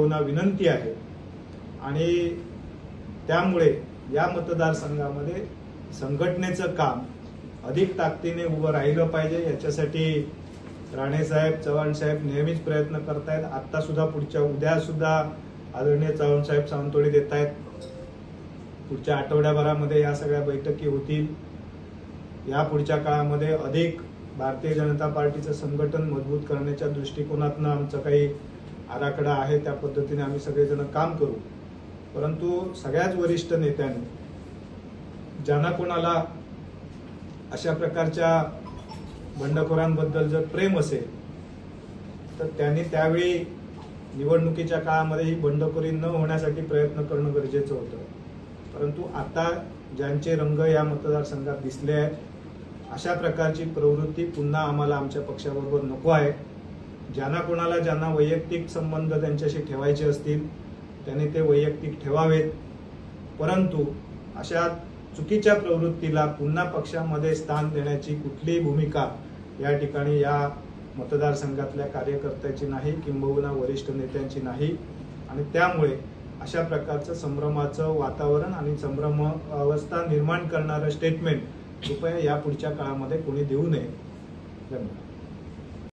किंबहुना विनंती आहे आणि त्यामुळे या मतदारसंघामध्ये संघटनेचं काम अधिक ताकदीने उभं राहिलं पाहिजे। याच्यासाठी राणे साहेब, चव्हाण साहेब नेहमीच प्रयत्न करतायत। आता सुद्धा उद्या सुद्धा आदरणीय चव्हाण साहेब सावंतवाडी देत आहेत। पुढच्या आठवड्याभरामध्ये या सगळ्या बैठकी होतील। या पुढच्या काळामध्ये अधिक भारतीय जनता पार्टीचं संघटन मजबूत करण्याच्या दृष्टिकोनातून आमचा काही आराखडा आहे, त्या पद्धतीने आम्ही सगळेजण काम करू। परंतु सगळ्याच वरिष्ठ नेत्यांनी ज्यांना कोणाला अशा प्रकारच्या बंडखोरांबद्दल जर प्रेम असेल तर त्यांनी त्यावेळी निवडणुकीच्या काळामध्ये ही बंडखोरी न होण्यासाठी प्रयत्न करणं गरजेचं होतं। परंतु आता ज्यांचे रंग या मतदारसंघात दिसले आहेत, अशा प्रकारची प्रवृत्ती पुन्हा आम्हाला आमच्या पक्षाबरोबर नको आहे। ज्यांना वैयक्तिक संबंध त्यांच्याशी ठेवायचे असतील त्यांनी ते वैयक्तिक ठेवावेत, परंतु अशा चुकीच्या प्रवृत्तीला पुन्हा पक्षामध्ये स्थान देण्याची कुठलीही भूमिका या ठिकाणी या मतदारसंघातल्या कार्यकर्त्याची नाही, किंबहुना वरिष्ठ नेत्यांची नाही। आणि त्यामुळे अशा प्रकारचं संभ्रमाचं वातावरण आणि संभ्रम अवस्था निर्माण करणारं स्टेटमेंट कृपया या पुढच्या काळामध्ये कोणी देऊ नये। धन्यवाद।